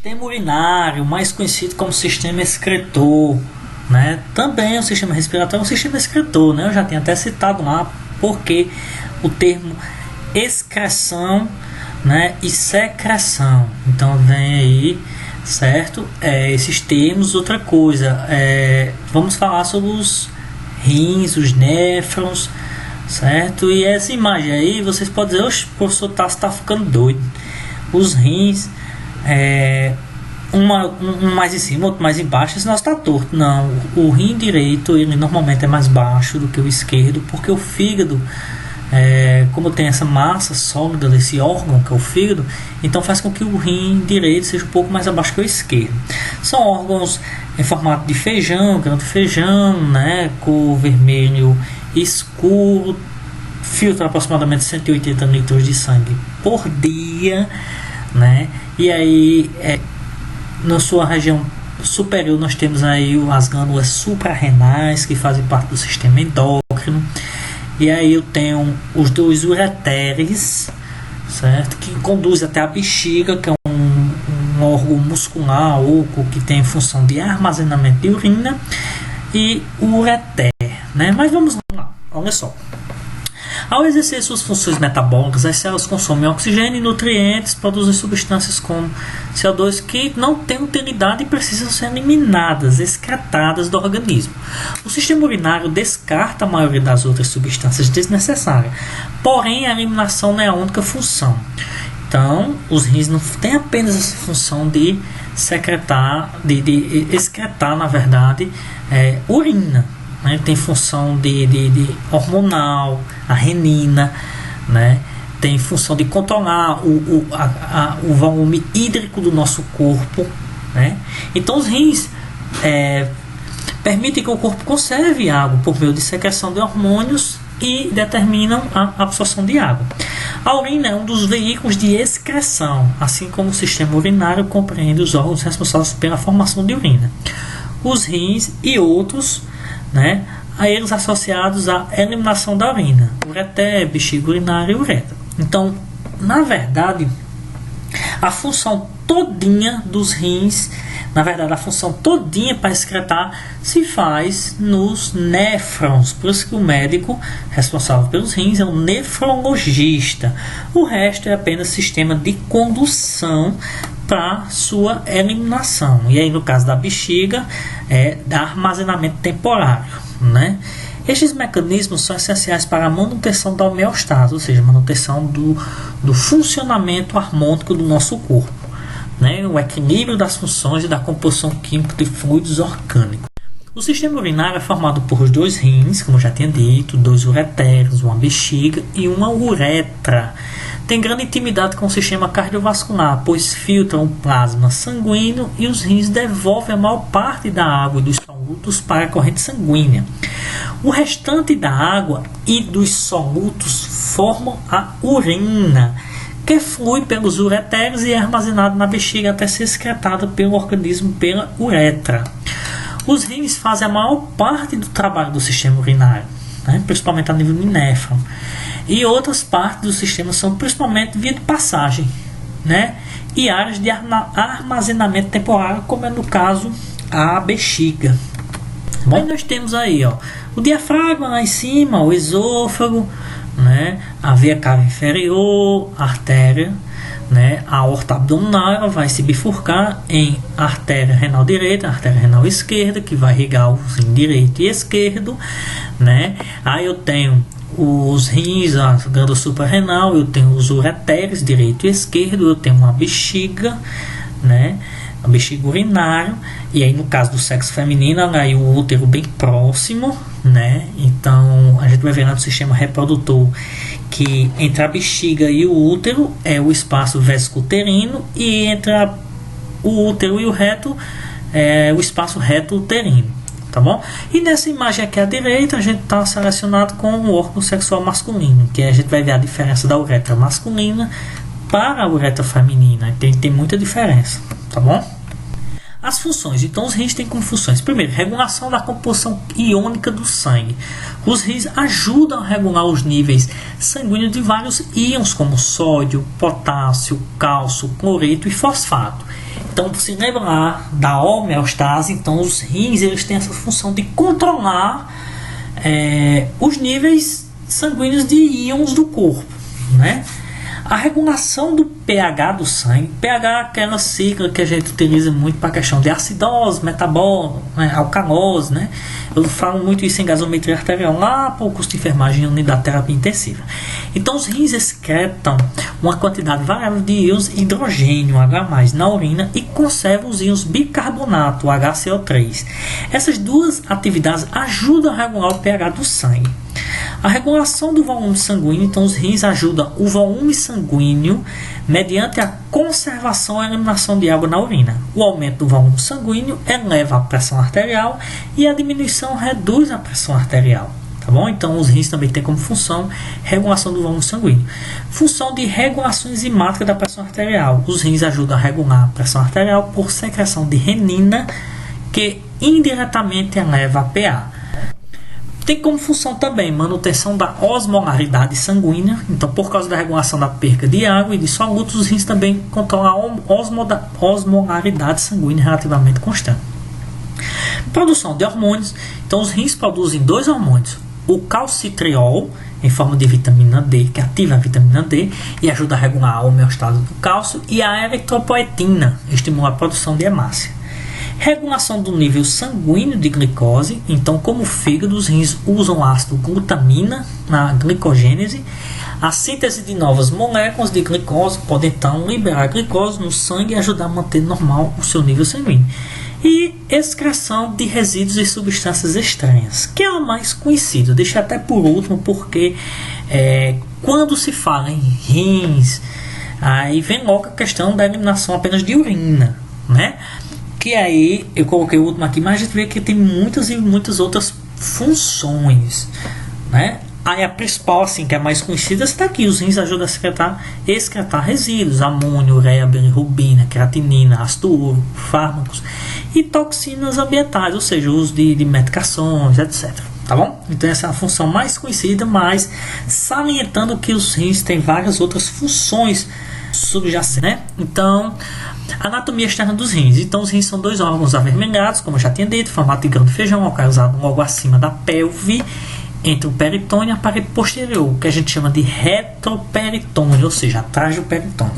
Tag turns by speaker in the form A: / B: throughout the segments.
A: Sistema urinário, mais conhecido como sistema excretor, né? Também o sistema respiratório é um sistema excretor, né? Eu já tinha até citado lá, porque o termo excreção, né, e secreção. Então vem aí, certo? Esses termos. Outra coisa, vamos falar sobre os rins, os néfrons, certo? E essa imagem aí, vocês podem dizer, oxe, o professor Tasso está ficando doido. Os rins, um mais em cima, outro mais embaixo, esse nosso está torto. Não, o rim direito, ele normalmente é mais baixo do que o esquerdo, porque o fígado, como tem essa massa sólida desse órgão que é o fígado, então faz com que o rim direito seja um pouco mais abaixo que o esquerdo. São órgãos em formato de feijão, grão de feijão, né, cor vermelho escuro, filtra aproximadamente 180 litros de sangue por dia, né? E aí na sua região superior nós temos aí as glândulas suprarrenais, que fazem parte do sistema endócrino. E aí eu tenho os dois ureteres, certo? Que conduz até a bexiga, que é um órgão muscular oco que tem função de armazenamento de urina, e o ureter, né? Mas vamos lá, olha só. Ao exercer suas funções metabólicas, as células consomem oxigênio e nutrientes, produzem substâncias como CO2 que não têm utilidade e precisam ser eliminadas, excretadas do organismo. O sistema urinário descarta a maioria das outras substâncias desnecessárias, porém a eliminação não é a única função. Então, os rins não têm apenas essa função de secretar, de excretar, na verdade, urina. Né? Tem função de hormonal, a renina, né? Tem função de controlar o volume hídrico do nosso corpo, né? Então os rins permitem que o corpo conserve água por meio de secreção de hormônios e determinam a absorção de água. A urina é um dos veículos de excreção, assim como o sistema urinário compreende os órgãos responsáveis pela formação de urina. Os rins e outros, né, a eles associados à eliminação da urina, ureter, bexiga urinária e uretra. Então, na verdade, a função todinha dos rins, a função todinha para excretar se faz nos néfrons. Por isso que o médico responsável pelos rins é o nefrologista. O resto é apenas sistema de condução para sua eliminação. E aí no caso da bexiga armazenamento temporário, né? Estes mecanismos são essenciais para a manutenção da homeostase, ou seja, manutenção do funcionamento harmônico do nosso corpo, né? O equilíbrio das funções e da composição química de fluidos orgânicos. O sistema urinário é formado por dois rins, como eu já tinha dito, dois ureteres, uma bexiga e uma uretra. Tem grande intimidade com o sistema cardiovascular, pois filtram o plasma sanguíneo e os rins devolvem a maior parte da água e dos solutos para a corrente sanguínea. O restante da água e dos solutos formam a urina, que flui pelos ureteres e é armazenado na bexiga até ser excretada pelo organismo pela uretra. Os rins fazem a maior parte do trabalho do sistema urinário, né, principalmente a nível de néfron. E outras partes do sistema são principalmente via de passagem, né, e áreas de armazenamento temporário, como é no caso a bexiga. Bom, aí nós temos aí, ó, o diafragma lá em cima, o esôfago, né, a veia cava inferior, a artéria, né, a aorta abdominal, ela vai se bifurcar em artéria renal direita, artéria renal esquerda, que vai irrigar o rim direito e esquerdo, né. Aí eu tenho os rins, a glândula suprarrenal, eu tenho os ureteres direito e esquerdo, eu tenho uma bexiga, né, a bexiga urinária, e aí no caso do sexo feminino, aí o útero bem próximo, né? Então a gente vai ver lá no sistema reprodutor que entre a bexiga e o útero é o espaço vesco-uterino, e entre o útero e o reto é o espaço reto-uterino, tá bom? E nessa imagem aqui à direita a gente está selecionado com o órgão sexual masculino, que a gente vai ver a diferença da uretra masculina para a uretra feminina. Tem muita diferença, tá bom? As funções. Então os rins têm como funções: primeiro, regulação da composição iônica do sangue. Os rins ajudam a regular os níveis sanguíneos de vários íons como sódio, potássio, cálcio, cloreto e fosfato. Então, se lembrar da homeostase, então os rins eles têm essa função de controlar os níveis sanguíneos de íons do corpo, né? A regulação do pH do sangue, pH é aquela sigla que a gente utiliza muito para a questão de acidose, metabolo, né, alcalose, né? Eu falo muito isso em gasometria arterial lá para o curso de enfermagem e unidade de terapia intensiva. Então os rins excretam uma quantidade variável de íons hidrogênio, H+, na urina e conservam os íons bicarbonato, HCO3. Essas duas atividades ajudam a regular o pH do sangue. A regulação do volume sanguíneo, então os rins ajudam o volume sanguíneo mediante a conservação e eliminação de água na urina. O aumento do volume sanguíneo eleva a pressão arterial e a diminuição reduz a pressão arterial. Tá bom? Então os rins também têm como função regulação do volume sanguíneo. Função de regulação enzimática da pressão arterial. Os rins ajudam a regular a pressão arterial por secreção de renina, que indiretamente eleva a pH. Tem como função também manutenção da osmolaridade sanguínea. Então, por causa da regulação da perca de água e de solutos, os rins também controlam a osmolaridade sanguínea relativamente constante. Produção de hormônios. Então, os rins produzem dois hormônios. O calcitriol, em forma de vitamina D, que ativa a vitamina D e ajuda a regular a homeostase do cálcio. E a eritropoetina, estimula a produção de hemácia. Regulação do nível sanguíneo de glicose. Então, como o fígado, os rins usam ácido glutamina na glicogênese. A síntese de novas moléculas de glicose pode então liberar a glicose no sangue e ajudar a manter normal o seu nível sanguíneo. E excreção de resíduos e substâncias estranhas, que é o mais conhecido. Deixa até por último, porque quando se fala em rins, aí vem logo a questão da eliminação apenas de urina, né? Que aí, eu coloquei o último aqui, mas a gente vê que tem muitas e muitas outras funções, né? Aí a principal, assim, que é a mais conhecida, está aqui. Os rins ajudam a excretar resíduos, amônio, ureia, bilirrubina, creatinina, ácido úrico, fármacos e toxinas ambientais, ou seja, o uso de medicações, etc. Tá bom? Então essa é a função mais conhecida, mas salientando que os rins têm várias outras funções subjacentes, né? Então, anatomia externa dos rins. Então, os rins são dois órgãos avermelhados, como eu já tinha dito, formato de grão de feijão, localizado logo acima da pelve, entre o peritônio e a parede posterior, que a gente chama de retroperitônio, ou seja, atrás do peritônio.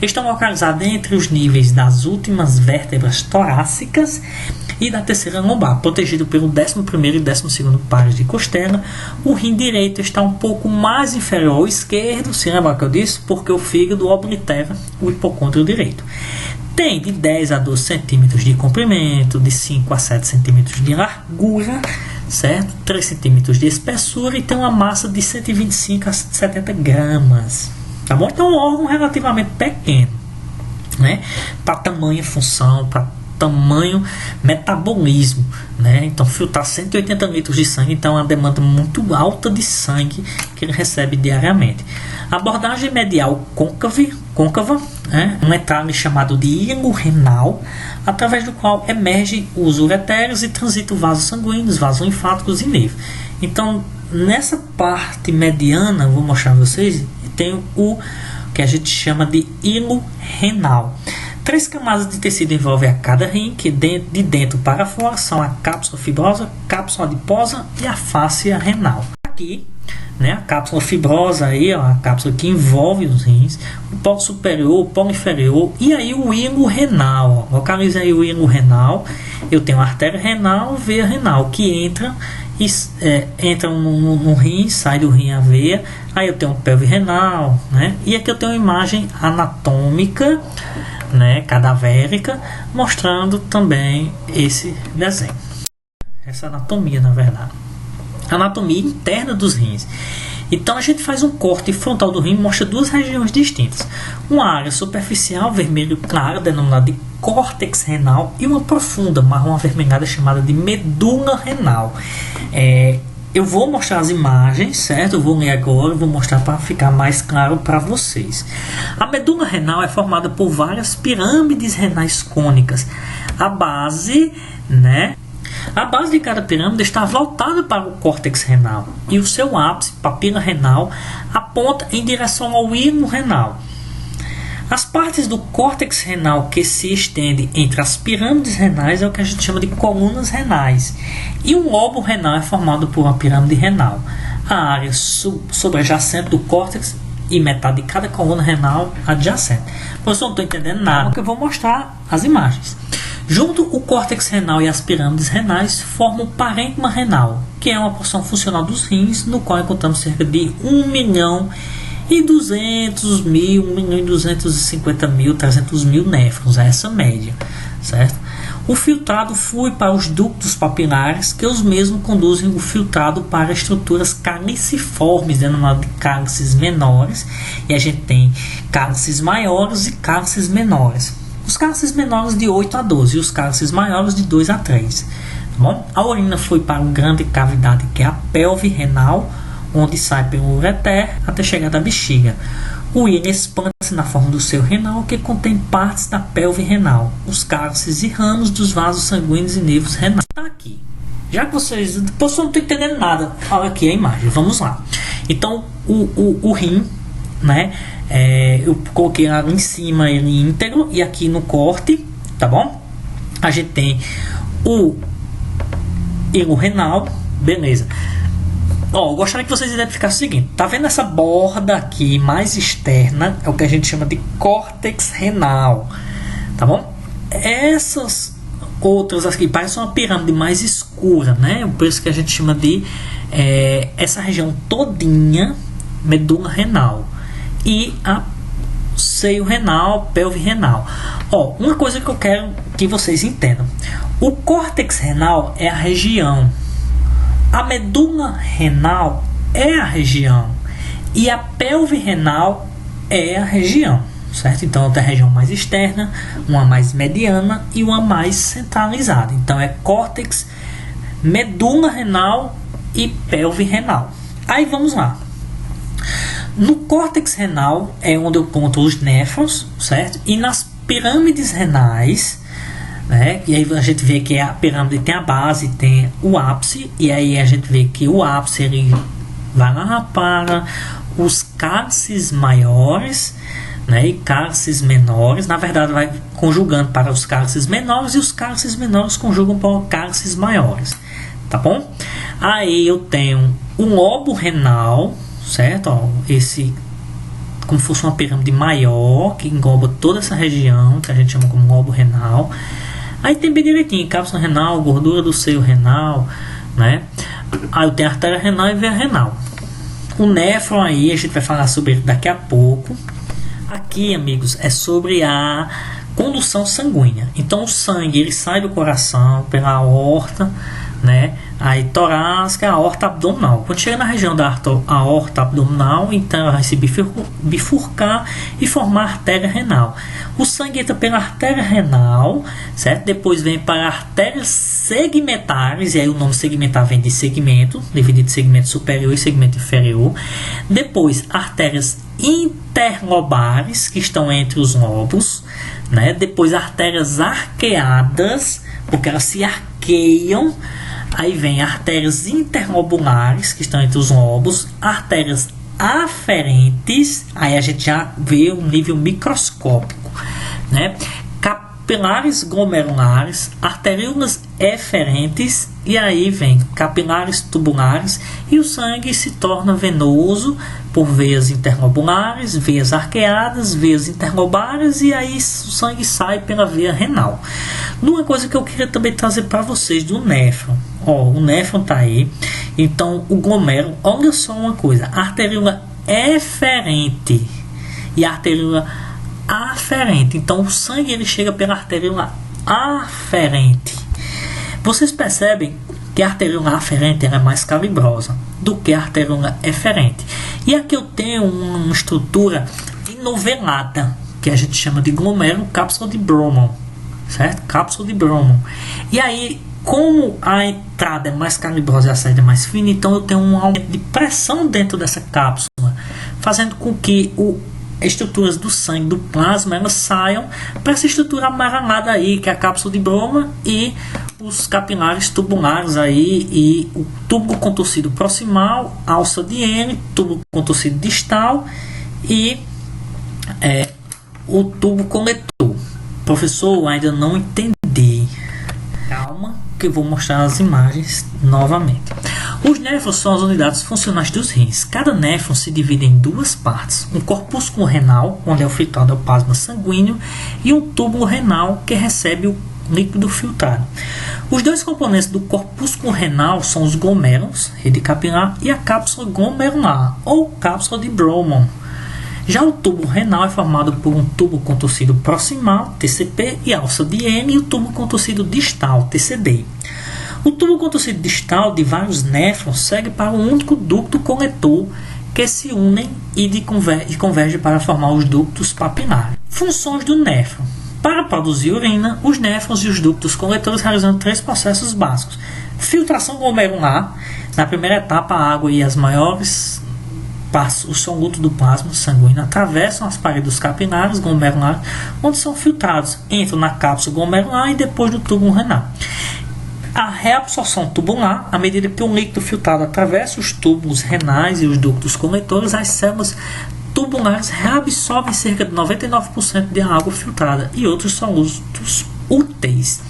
A: Estão localizados entre os níveis das últimas vértebras torácicas e da terceira lombar, protegido pelo 11º e 12º pares de costela. O rim direito está um pouco mais inferior ao esquerdo, se lembra que eu disse? Porque o fígado oblitera o hipocôndrio direito. Tem de 10 a 12 centímetros de comprimento, de 5 a 7 centímetros de largura, certo? 3 centímetros de espessura e tem uma massa de 125 a 70 gramas. Tá bom? Então é um órgão relativamente pequeno, né? Para tamanho, função, para tamanho, metabolismo, né? Então filtrar 180 litros de sangue, então é uma demanda muito alta de sangue que ele recebe diariamente. Abordagem medial côncava, né? Um entrave chamado de hilo renal, através do qual emergem os uretérios e transitam vasos sanguíneos, vasos linfáticos e nervos. Então, nessa parte mediana, vou mostrar a vocês, tem o que a gente chama de hilo renal. 3 camadas de tecido envolvem a cada rim, que de dentro para fora são a cápsula fibrosa, cápsula adiposa e a fáscia renal. Aqui, né, a cápsula fibrosa aí, ó, a cápsula que envolve os rins, o polo superior, o polo inferior e aí o hilo renal. Ó. Localiza aí o hilo renal. Eu tenho a artéria renal, veia renal, que entra no rim, sai do rim a veia. Aí eu tenho o pelve renal, né? E aqui eu tenho uma imagem anatômica, né, cadavérica, mostrando também esse desenho. Essa anatomia, na verdade. Anatomia interna dos rins. Então a gente faz um corte frontal do rim e mostra duas regiões distintas. Uma área superficial, vermelho claro, denominada de córtex renal, e uma profunda, marrom avermelhada, chamada de medula renal. Eu vou mostrar as imagens, certo? Eu vou ler agora, vou mostrar para ficar mais claro para vocês. A medula renal é formada por várias pirâmides renais cônicas. A base, né? A base de cada pirâmide está voltada para o córtex renal e o seu ápice, papila renal, aponta em direção ao hilo renal. As partes do córtex renal que se estende entre as pirâmides renais é o que a gente chama de colunas renais. E o lobo renal é formado por uma pirâmide renal. A área sobrejacente do córtex e metade de cada coluna renal adjacente. Pois eu não estou entendendo nada, porque eu vou mostrar as imagens. Junto, o córtex renal e as pirâmides renais formam o parênquima renal, que é uma porção funcional dos rins, no qual encontramos cerca de 1.200.000, 1.250.000, 300.000 néfrons, é essa média, certo? O filtrado flui para os ductos papilares, que os mesmos conduzem o filtrado para estruturas caliciformes, denominadas de cálices menores, e a gente tem cálices maiores e cálices menores. Os cálices menores de 8 a 12 e os cálices maiores de 2 a 3. Tá bom? A urina foi para uma grande cavidade que é a pelve renal, onde sai pelo ureter até chegar da bexiga. O urina expande-se na forma do seio renal, que contém partes da pelve renal, os cálices e ramos dos vasos sanguíneos e nervos renais. Está aqui. Já que vocês não estão entendendo nada, olha aqui a imagem. Vamos lá. Então, o rim, né? Eu coloquei lá em cima ele íntegro e aqui no corte, tá bom? A gente tem o hilo renal, beleza. Ó, eu gostaria que vocês identificassem o seguinte: tá vendo essa borda aqui mais externa? É o que a gente chama de córtex renal, tá bom? Essas outras aqui parecem uma pirâmide mais escura, né? Por isso que a gente chama de essa região todinha medula renal. E a seio renal, pelve renal. Ó, uma coisa que eu quero que vocês entendam: o córtex renal é a região, a medula renal é a região e a pelve renal é a região, certo? Então tem a região mais externa, uma mais mediana e uma mais centralizada. Então é córtex, medula renal e pelve renal. Aí vamos lá. No córtex renal é onde eu conto os néfrons, certo? E nas pirâmides renais, né? E aí a gente vê que a pirâmide tem a base, tem o ápice, e aí a gente vê que o ápice ele vai lá para os cálices maiores, né? E cálices menores. Na verdade, vai conjugando para os cálices menores e os cálices menores conjugam para os cálices maiores, tá bom? Aí eu tenho o lobo renal, certo? Ó, esse como se fosse uma pirâmide maior que engloba toda essa região que a gente chama como lobo renal. Aí tem bem direitinho cápsula renal, gordura do seio renal, né? Aí eu tenho a artéria renal e veia renal. O néfron aí a gente vai falar sobre ele daqui a pouco. Aqui, amigos, é sobre a condução sanguínea. Então o sangue ele sai do coração pela aorta, né? Aí torácica, aorta abdominal. Quando chega na região da aorta abdominal, então vai se bifurcar e formar a artéria renal. O sangue entra pela artéria renal, certo? Depois vem para artérias segmentares, e aí o nome segmentar vem de segmento, dividido em segmento superior e segmento inferior. Depois artérias interlobares, que estão entre os lobos, né? Depois artérias arqueadas, porque elas se arqueiam. Aí vem artérias interlobulares, que estão entre os lobos, artérias aferentes, aí a gente já vê um nível microscópico, né? Capilares glomerulares, arteríolas eferentes, e aí vem capilares tubulares, e o sangue se torna venoso por veias interlobulares, veias arqueadas, veias interlobares, e aí o sangue sai pela veia renal. Uma coisa que eu queria também trazer para vocês do néfron. Ó, o néfron tá aí. Então o glomérulo, olha só uma coisa: a arteríola eferente e a arteríola aferente. Então o sangue ele chega pela arteríola aferente. Vocês percebem que a arteríola aferente ela é mais calibrosa do que a arteríola eferente. E aqui eu tenho uma estrutura enovelada, que a gente chama de glomérulo cápsula de Bowman, certo? Cápsula de Bowman. E aí, como a entrada é mais calibrosa e a saída é mais fina, então eu tenho um aumento de pressão dentro dessa cápsula, fazendo com que estruturas do sangue, do plasma, elas saiam para essa estrutura amarelada aí, que é a cápsula de Bowman, e os capilares tubulares aí, e o tubo contorcido proximal, alça de Henle, tubo contorcido distal e o tubo coletor. Professor, ainda não entendi. Calma, que eu vou mostrar as imagens novamente. Os néfrons são as unidades funcionais dos rins. Cada néfron se divide em duas partes: um corpúsculo renal, onde é filtrado o plasma sanguíneo, e um túbulo renal, que recebe o líquido filtrado. Os dois componentes do corpúsculo renal são os glomérons, rede capilar, e a cápsula glomerular, ou cápsula de Bowman. Já o tubo renal é formado por um tubo contorcido proximal, TCP, e alça de N, e o tubo contorcido distal, TCD. O tubo contorcido distal de vários néfrons segue para um único ducto coletor, que se unem e convergem para formar os ductos papilares. Funções do néfron. Para produzir urina, os néfrons e os ductos coletores realizam 3 processos básicos: filtração glomerular. Na primeira etapa, a água e as maiores o soluto do plasma sanguíneo atravessam as paredes capilares glomerulares, onde são filtrados, entram na cápsula glomerular e depois no tubo renal. A reabsorção tubular: à medida que o líquido filtrado atravessa os túbulos renais e os ductos coletores, as células tubulares reabsorvem cerca de 99% de água filtrada e outros solutos úteis.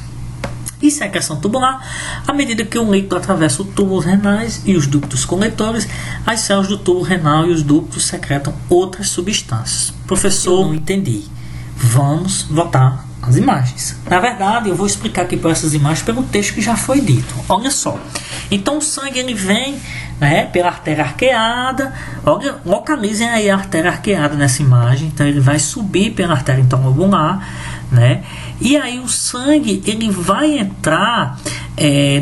A: E secreção tubular: à medida que o líquido atravessa os túbulos renais e os ductos coletores, as células do tubo renal e os ductos secretam outras substâncias. Professor, não entendi. Vamos voltar às imagens. Na verdade, eu vou explicar aqui por essas imagens pelo texto que já foi dito. Olha só. Então o sangue ele vem, né, pela artéria arqueada. Olha, localizem aí a artéria arqueada nessa imagem. Então ele vai subir pela artéria intralobular, né? E aí o sangue ele vai entrar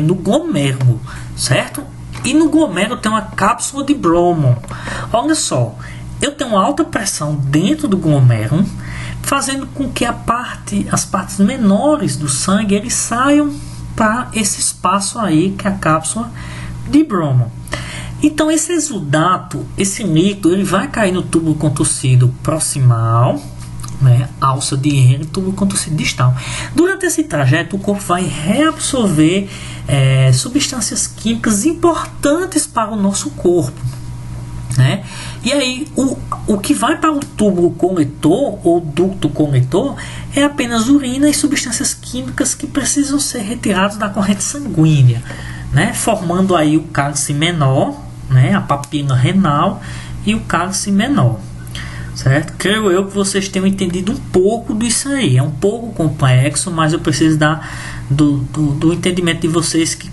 A: no glomérulo, certo? E no glomérulo tem uma cápsula de Bowman. Olha só, eu tenho alta pressão dentro do glomérulo, fazendo com que as partes menores do sangue eles saiam para esse espaço aí que é a cápsula de Bowman. Então esse exudato, esse líquido, ele vai cair no tubo contorcido proximal, né, alça de N, tubo contorcido distal. Durante esse trajeto, o corpo vai reabsorver substâncias químicas importantes para o nosso corpo, né? E aí o que vai para o tubo coletor ou ducto coletor é apenas urina e substâncias químicas que precisam ser retiradas da corrente sanguínea, né? Formando aí o cálice menor, né, a papila renal e o cálice menor. Certo? Creio eu que vocês tenham entendido um pouco disso aí. É um pouco complexo, mas eu preciso do entendimento de vocês que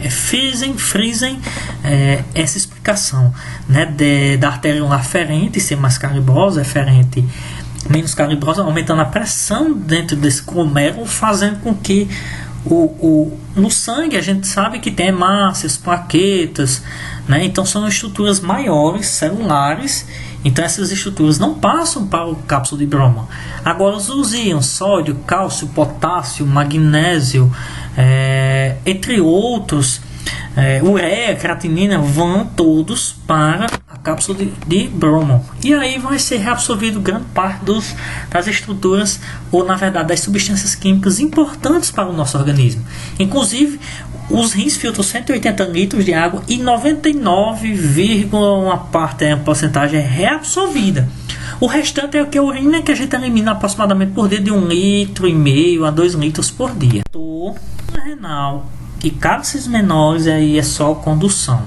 A: frisem essa explicação, né, da artéria aferente ser mais calibrosa, eferente menos calibrosa, aumentando a pressão dentro desse glomérulo, fazendo com que no sangue a gente sabe que tem hemácias, plaquetas, né? Então são estruturas maiores, celulares. Então essas estruturas não passam para o cápsula de Bowman. Agora os íons sódio, cálcio, potássio, magnésio, entre outros, ureia, creatinina, vão todos para a cápsula de Bowman. E aí vai ser reabsorvido grande parte das estruturas, ou na verdade das substâncias químicas importantes para o nosso organismo. Inclusive, os rins filtram 180 litros de água e 99,1% a porcentagem é reabsorvida. O restante é o que a urina, que a gente elimina aproximadamente por dia de 1,5 litro a 2 litros por dia. Renal e cálices menores aí é só condução,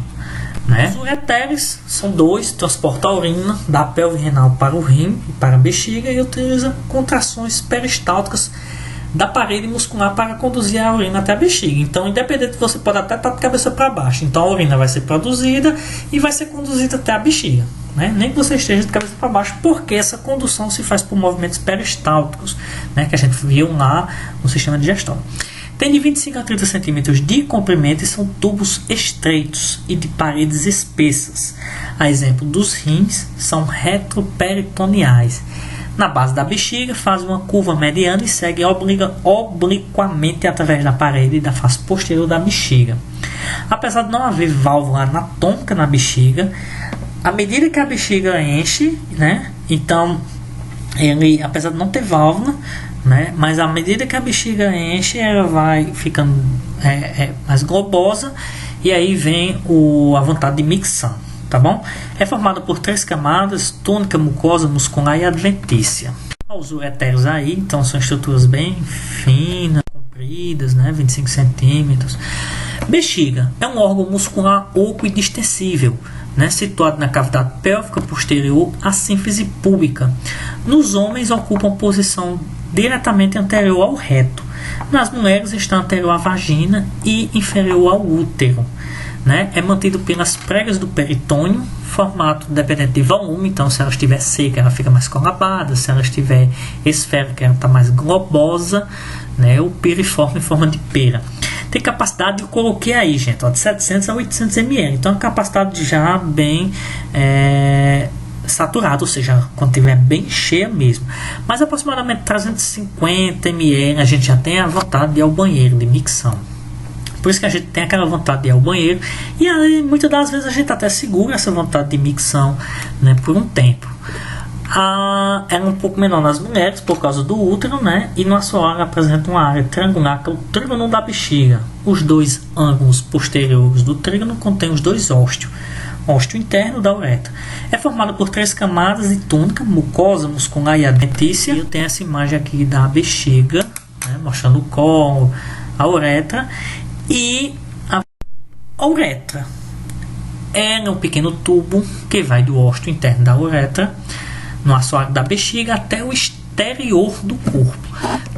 A: né? Os ureteres são 2, transportam a urina da pelve renal para o rim e para a bexiga e utiliza contrações peristálticas da parede muscular para conduzir a urina até a bexiga. Então, independente, você pode até estar de cabeça para baixo. Então, a urina vai ser produzida e vai ser conduzida até a bexiga, né? Nem que você esteja de cabeça para baixo, porque essa condução se faz por movimentos peristálticos, né, que a gente viu lá no sistema digestório. Tem de 25 a 30 centímetros de comprimento e são tubos estreitos e de paredes espessas. A exemplo dos rins, são retroperitoneais. Na base da bexiga, faz uma curva mediana e segue obliquamente através da parede da face posterior da bexiga. Apesar de não haver válvula anatômica na bexiga, à medida que a bexiga enche, né, então, apesar de não ter válvula, né, mas à medida que a bexiga enche, ela vai ficando mais globosa, e aí vem a vontade de micção. tá bom? É formada por 3 camadas: túnica, mucosa muscular e adventícia. Os ureteros aí, então, são estruturas bem finas, compridas, né, 25 centímetros. Bexiga é um órgão muscular oco e distensível, né, situado na cavidade pélvica posterior à sínfise púbica. Nos homens ocupa uma posição diretamente anterior ao reto. Nas mulheres está anterior à vagina e inferior ao útero. Né? É mantido pelas pregas do peritônio, formato dependente de volume. Então, se ela estiver seca, ela fica mais colabada; se ela estiver esférica, ela está mais globosa, né? O piriforme em forma de pera. Tem capacidade, eu coloquei aí, gente, ó, de 700 a 800 ml. Então, é uma capacidade já bem saturada, ou seja, quando estiver bem cheia mesmo. Mas aproximadamente 350 ml a gente já tem a vontade de ir ao banheiro, de micção. Por isso que a gente tem aquela vontade de ir ao banheiro. E aí, muitas das vezes, a gente até segura essa vontade de micção, né, por um tempo. Ela é um pouco menor nas mulheres por causa do útero, né? E no assoalho apresenta uma área triangular, que é o trígono da bexiga. Os 2 ângulos posteriores do trígono contêm os 2 ósteos. Ósteo interno da uretra. É formado por 3 camadas de túnica, mucosa muscular e adventícia. Eu tenho essa imagem aqui da bexiga, né, mostrando o colo, a uretra. E a uretra é um pequeno tubo que vai do ósteo interno da uretra, no assoalho da bexiga, até o exterior do corpo.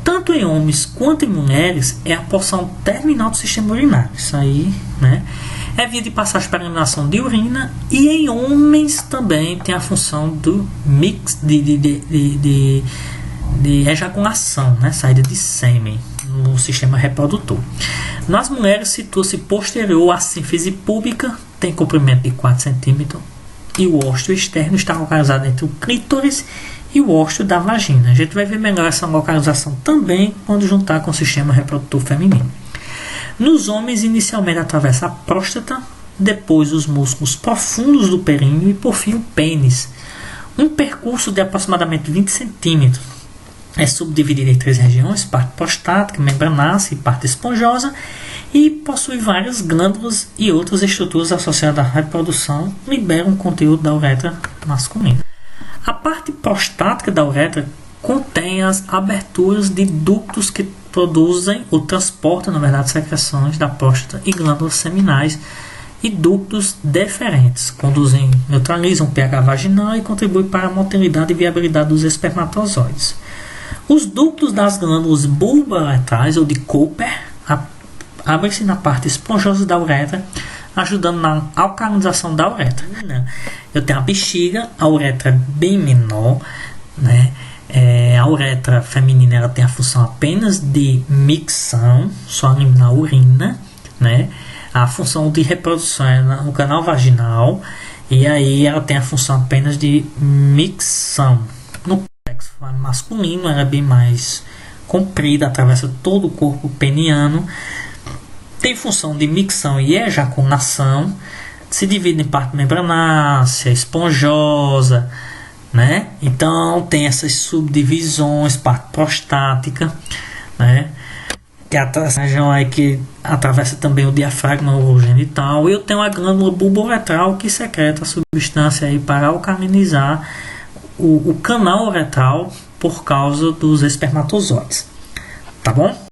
A: Tanto em homens quanto em mulheres, é a porção terminal do sistema urinário. Isso aí, né? É via de passagem para a eliminação de urina. E em homens também tem a função do mix de ejaculação, né? Saída de sêmen no sistema reprodutor. Nas mulheres, situa-se posterior à sínfise púbica, tem comprimento de 4 cm, e o ósteo externo está localizado entre o clítoris e o ósteo da vagina. A gente vai ver melhor essa localização também quando juntar com o sistema reprodutor feminino. Nos homens, inicialmente atravessa a próstata, depois os músculos profundos do períneo e por fim o pênis. Um percurso de aproximadamente 20 centímetros. É subdividido em 3 regiões: parte prostática, membranácea e parte esponjosa, e possui várias glândulas e outras estruturas associadas à reprodução, liberam conteúdo da uretra masculina. A parte prostática da uretra contém as aberturas de ductos que produzem ou transportam, na verdade, secreções da próstata e glândulas seminais, e ductos deferentes, neutralizam o pH vaginal e contribuem para a motilidade e viabilidade dos espermatozoides. Os ductos das glândulas bulbo-uretrais ou de Cooper abrem-se na parte esponjosa da uretra, ajudando na alcalinização da uretra. Eu tenho a bexiga, a uretra é bem menor, né? A uretra feminina, ela tem a função apenas de micção, só eliminar a urina, né? A função de reprodução é no canal vaginal, e aí ela tem a função apenas de micção. No sexo masculino, ela é bem mais comprida, atravessa todo o corpo peniano, tem função de micção e ejaculação, se divide em parte membranácea, esponjosa, né? Então tem essas subdivisões: parte prostática, né? Que é a região aí que atravessa também o diafragma urogenital. E eu tenho a glândula bulbo-uretral, que secreta a substância aí para alcalinizar o canal uretral por causa dos espermatozoides, tá bom?